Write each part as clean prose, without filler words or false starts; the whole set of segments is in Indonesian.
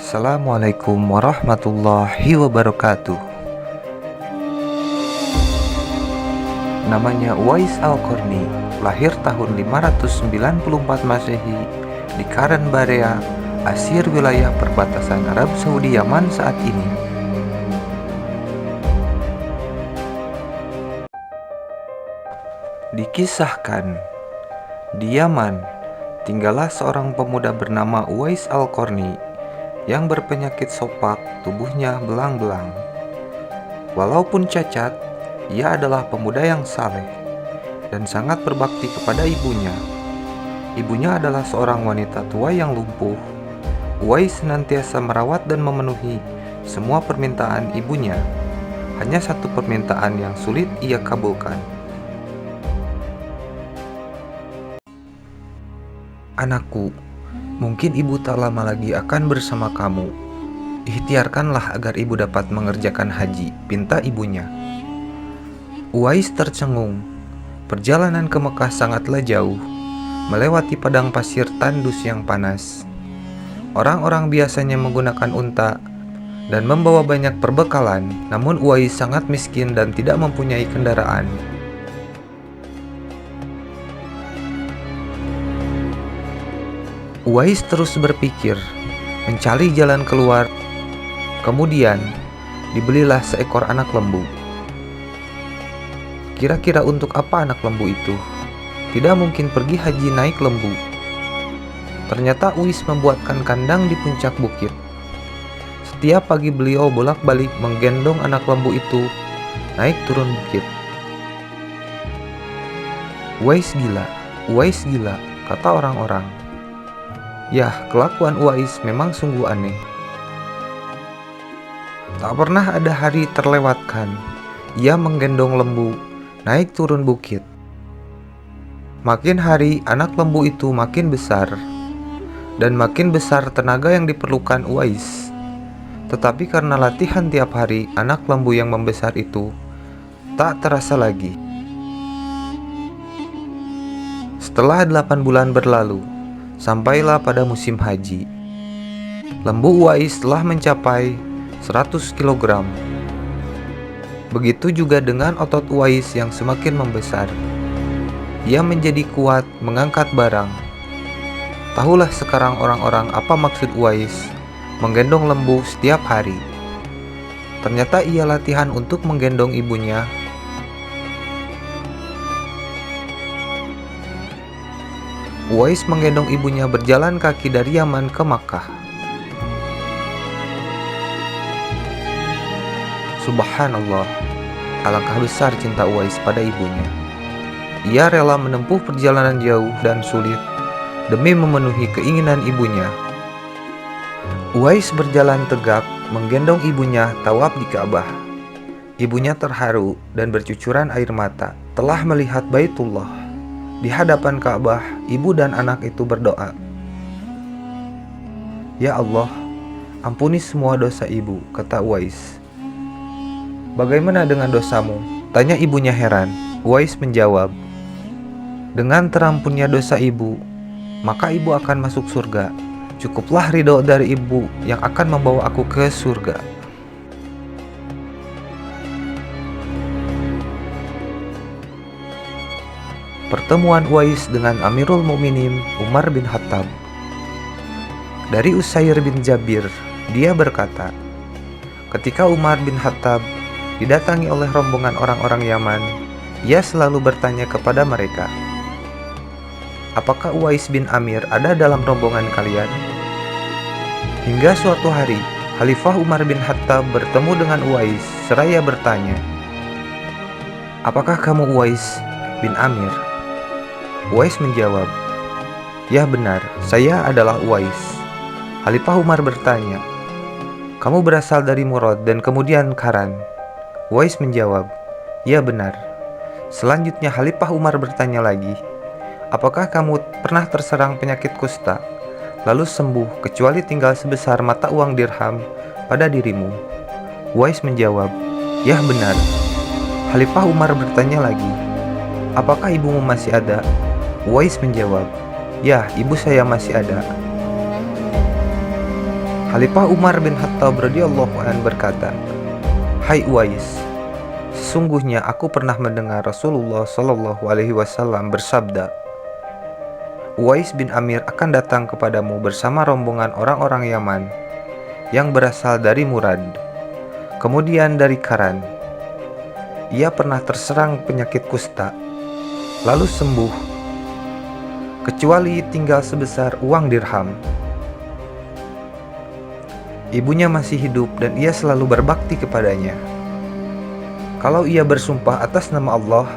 Assalamualaikum warahmatullahi wabarakatuh. Namanya Uwais Al-Qarni, lahir tahun 594 Masehi di Karen Barea, Asir, wilayah perbatasan Arab Saudi Yaman saat ini. Dikisahkan, di Yaman tinggallah seorang pemuda bernama Uwais Al-Qarni yang berpenyakit sopak, tubuhnya belang-belang. Walaupun cacat, ia adalah pemuda yang saleh dan sangat berbakti kepada ibunya. Ibunya adalah seorang wanita tua yang lumpuh. Uwais senantiasa merawat dan memenuhi semua permintaan ibunya. Hanya satu permintaan yang sulit ia kabulkan. "Anakku, mungkin ibu tak lama lagi akan bersama kamu. Ikhtiarkanlah agar ibu dapat mengerjakan haji," pinta ibunya. Uwais tercengung. Perjalanan ke Mekah sangatlah jauh, melewati padang pasir tandus yang panas. Orang-orang biasanya menggunakan unta dan membawa banyak perbekalan, namun Uwais sangat miskin dan tidak mempunyai kendaraan. Uwais terus berpikir, mencari jalan keluar. Kemudian, dibelilah seekor anak lembu. Kira-kira untuk apa anak lembu itu? Tidak mungkin pergi haji naik lembu. Ternyata Uwais membuatkan kandang di puncak bukit. Setiap pagi beliau bolak-balik menggendong anak lembu itu naik turun bukit. Uwais gila, kata orang-orang. Yah, kelakuan Uwais memang sungguh aneh. Tak pernah ada hari terlewatkan ia menggendong lembu naik turun bukit. Makin hari anak lembu itu makin besar, dan makin besar tenaga yang diperlukan Uwais. Tetapi karena latihan tiap hari, anak lembu yang membesar itu tak terasa lagi. Setelah 8 bulan berlalu, sampailah pada musim haji. Lembu Uwais telah mencapai 100 kg. Begitu juga dengan otot Uwais yang semakin membesar. Ia menjadi kuat mengangkat barang. Tahulah sekarang orang-orang apa maksud Uwais menggendong lembu setiap hari. Ternyata ia latihan untuk menggendong ibunya. Uwais menggendong ibunya berjalan kaki dari Yaman ke Makkah. Subhanallah, alangkah besar cinta Uwais pada ibunya. Ia rela menempuh perjalanan jauh dan sulit demi memenuhi keinginan ibunya. Uwais berjalan tegap menggendong ibunya tawaf di Ka'bah. Ibunya terharu dan bercucuran air mata telah melihat Baitullah. Di hadapan Ka'bah, ibu dan anak itu berdoa, "Ya Allah, ampuni semua dosa ibu," kata Uwais. "Bagaimana dengan dosamu?" tanya ibunya heran. Uwais menjawab, "Dengan terampunnya dosa ibu, maka ibu akan masuk surga. Cukuplah ridho dari ibu yang akan membawa aku ke surga." Pertemuan Uwais dengan Amirul Mukminin Umar bin Khattab. Dari Usair bin Jabir, dia berkata, ketika Umar bin Khattab didatangi oleh rombongan orang-orang Yaman, ia selalu bertanya kepada mereka, "Apakah Uwais bin Amir ada dalam rombongan kalian?" Hingga suatu hari, Khalifah Umar bin Khattab bertemu dengan Uwais seraya bertanya, "Apakah kamu Uwais bin Amir?" Uwais menjawab, "Ya benar, saya adalah Uwais." Khalifah Umar bertanya, "Kamu berasal dari Murad dan kemudian Karan?" Uwais menjawab, "Ya benar." Selanjutnya Khalifah Umar bertanya lagi, "Apakah kamu pernah terserang penyakit kusta, lalu sembuh kecuali tinggal sebesar mata uang dirham pada dirimu?" Uwais menjawab, "Ya benar." Khalifah Umar bertanya lagi, "Apakah ibumu masih ada?" Uwais menjawab, "Ya, ibu saya masih ada." Khalifah Umar bin Khattab radhiyallahu anhu berkata, "Hai Uwais, sesungguhnya aku pernah mendengar Rasulullah Shallallahu Alaihi Wasallam bersabda, Uwais bin Amir akan datang kepadamu bersama rombongan orang-orang Yaman yang berasal dari Murad, kemudian dari Karan. Ia pernah terserang penyakit kusta, lalu sembuh, kecuali tinggal sebesar uang dirham. Ibunya masih hidup dan ia selalu berbakti kepadanya. Kalau ia bersumpah atas nama Allah,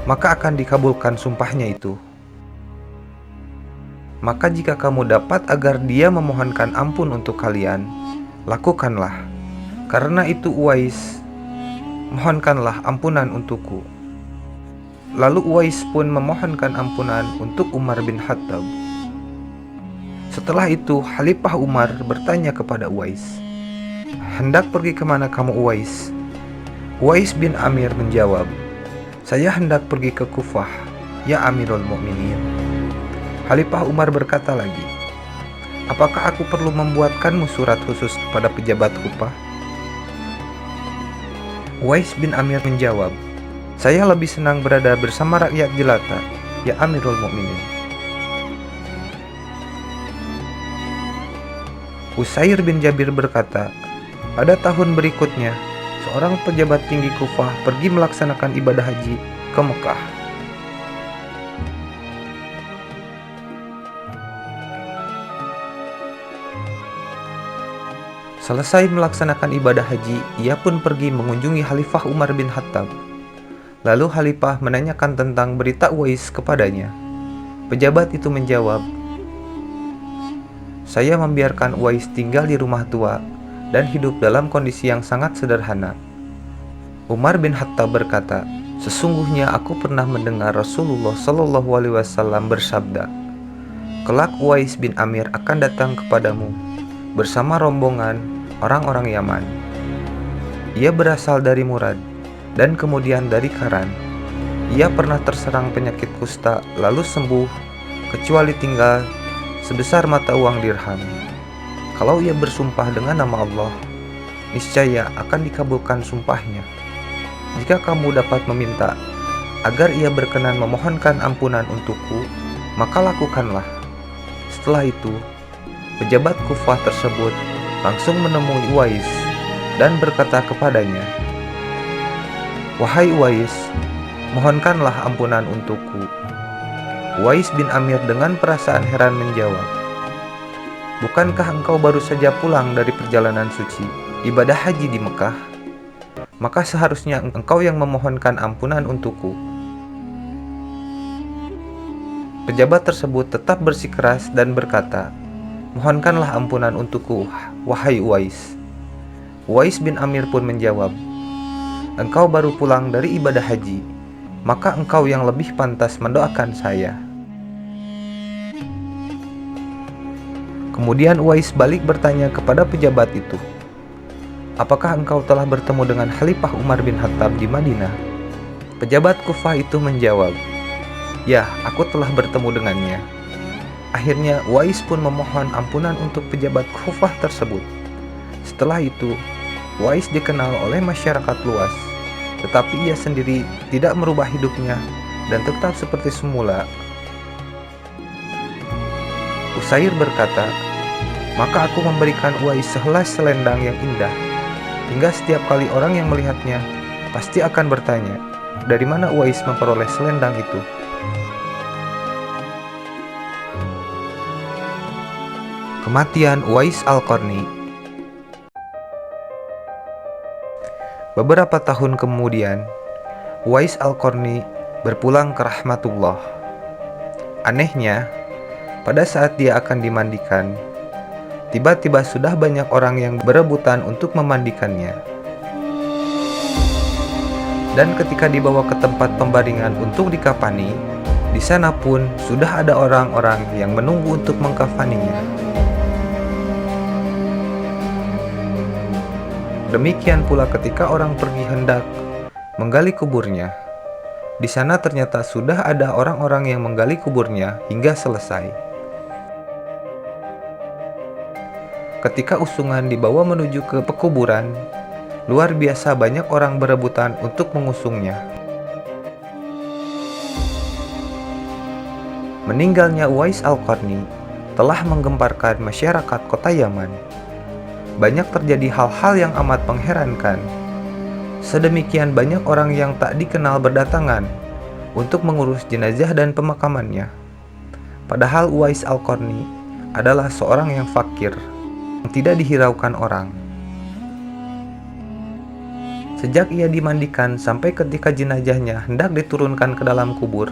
maka akan dikabulkan sumpahnya itu. Maka jika kamu dapat agar dia memohonkan ampun untuk kalian, lakukanlah. Karena itu Uwais, mohonkanlah ampunan untukku." Lalu Uwais pun memohonkan ampunan untuk Umar bin Khattab. Setelah itu Khalifah Umar bertanya kepada Uwais, "Hendak pergi kemana kamu Uwais?" Uwais bin Amir menjawab, "Saya hendak pergi ke Kufah, ya Amirul Mukminin." Khalifah Umar berkata lagi, "Apakah aku perlu membuatkanmu surat khusus kepada pejabat Kufah?" Uwais bin Amir menjawab, "Saya lebih senang berada bersama rakyat jelata, ya Amirul Mukminin." Usair bin Jabir berkata, pada tahun berikutnya, seorang pejabat tinggi Kufah pergi melaksanakan ibadah haji ke Mekah. Selesai melaksanakan ibadah haji, ia pun pergi mengunjungi Khalifah Umar bin Khattab. Lalu Khalifah menanyakan tentang berita Uwais kepadanya. Pejabat itu menjawab, "Saya membiarkan Uwais tinggal di rumah tua dan hidup dalam kondisi yang sangat sederhana." Umar bin Khattab berkata, "Sesungguhnya aku pernah mendengar Rasulullah Shallallahu Alaihi Wasallam bersabda, kelak Uwais bin Amir akan datang kepadamu bersama rombongan orang-orang Yaman. Ia berasal dari Murad dan kemudian dari Karan. Ia pernah terserang penyakit kusta lalu sembuh, kecuali tinggal sebesar mata uang dirham. Kalau ia bersumpah dengan nama Allah, niscaya akan dikabulkan sumpahnya. Jika kamu dapat meminta agar ia berkenan memohonkan ampunan untukku, maka lakukanlah." Setelah itu, pejabat Kufah tersebut langsung menemui Uwais dan berkata kepadanya, "Wahai Uwais, mohonkanlah ampunan untukku." Uwais bin Amir dengan perasaan heran menjawab, "Bukankah engkau baru saja pulang dari perjalanan suci, ibadah haji di Mekah? Maka seharusnya engkau yang memohonkan ampunan untukku." Pejabat tersebut tetap bersikeras dan berkata, "Mohonkanlah ampunan untukku, wahai Uwais." Uwais bin Amir pun menjawab, "Engkau baru pulang dari ibadah haji, maka engkau yang lebih pantas mendoakan saya." Kemudian Uwais balik bertanya kepada pejabat itu, "Apakah engkau telah bertemu dengan Khalifah Umar bin Khattab di Madinah?" Pejabat Kufah itu menjawab, "Ya, aku telah bertemu dengannya." Akhirnya Uwais pun memohon ampunan untuk pejabat Kufah tersebut. Setelah itu, Uwais dikenal oleh masyarakat luas, tetapi ia sendiri tidak merubah hidupnya dan tetap seperti semula. Usair berkata, "Maka aku memberikan Uwais sehelai selendang yang indah, hingga setiap kali orang yang melihatnya pasti akan bertanya, dari mana Uwais memperoleh selendang itu?" Kematian Uwais Al-Qarni. Beberapa tahun kemudian, Uwais Al-Qarni berpulang ke rahmatullah. Anehnya, pada saat dia akan dimandikan, tiba-tiba sudah banyak orang yang berebutan untuk memandikannya. Dan ketika dibawa ke tempat pembaringan untuk dikafani, di sana pun sudah ada orang-orang yang menunggu untuk mengkafaninya. Demikian pula ketika orang pergi hendak menggali kuburnya, di sana ternyata sudah ada orang-orang yang menggali kuburnya hingga selesai. Ketika usungan dibawa menuju ke pekuburan, luar biasa banyak orang berebutan untuk mengusungnya. Meninggalnya Uwais Al-Qarni telah menggemparkan masyarakat kota Yaman. Banyak terjadi hal-hal yang amat mengherankan. Sedemikian banyak orang yang tak dikenal berdatangan untuk mengurus jenazah dan pemakamannya. Padahal Uwais Al-Qarni adalah seorang yang fakir, yang tidak dihiraukan orang. Sejak ia dimandikan sampai ketika jenazahnya hendak diturunkan ke dalam kubur,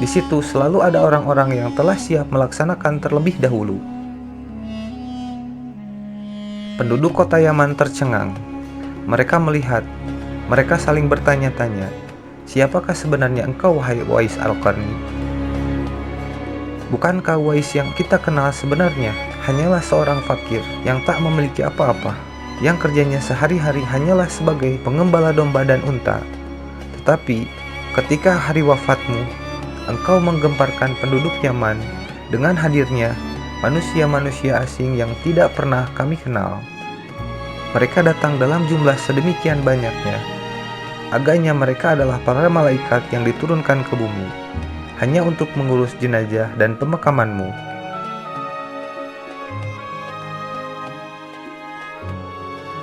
di situ selalu ada orang-orang yang telah siap melaksanakan terlebih dahulu. Penduduk kota Yaman tercengang. Mereka melihat, mereka saling bertanya-tanya, "Siapakah sebenarnya engkau, wahai Uwais Al-Qarni? Bukankah Uwais yang kita kenal sebenarnya hanyalah seorang fakir yang tak memiliki apa-apa, yang kerjanya sehari-hari hanyalah sebagai pengembala domba dan unta? Tetapi ketika hari wafatmu, engkau menggemparkan penduduk Yaman dengan hadirnya manusia-manusia asing yang tidak pernah kami kenal. Mereka datang dalam jumlah sedemikian banyaknya. Agaknya mereka adalah para malaikat yang diturunkan ke bumi hanya untuk mengurus jenazah dan pemakamanmu."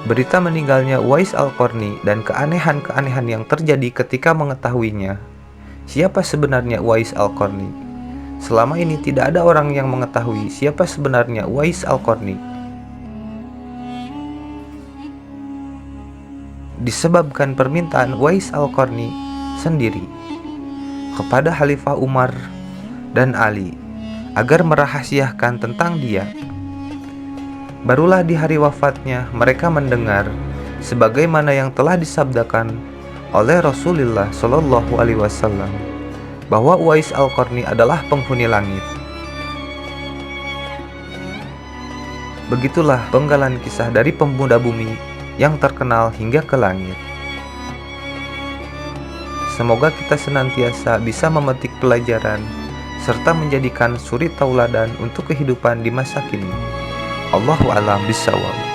Berita meninggalnya Uwais Al-Qarni dan keanehan-keanehan yang terjadi ketika mengetahuinya. Siapa sebenarnya Uwais Al-Qarni? Selama ini tidak ada orang yang mengetahui siapa sebenarnya Uwais Al-Qarni. Disebabkan permintaan Uwais Al-Qarni sendiri kepada Khalifah Umar dan Ali agar merahasiakan tentang dia. Barulah di hari wafatnya mereka mendengar sebagaimana yang telah disabdakan oleh Rasulullah Shallallahu Alaihi Wasallam bahwa Uwais Al-Qarni adalah penghuni langit. Begitulah penggalan kisah dari pemuda bumi yang terkenal hingga ke langit. Semoga kita senantiasa bisa memetik pelajaran serta menjadikan suri tauladan untuk kehidupan di masa kini. Allahu a'lam bishawab.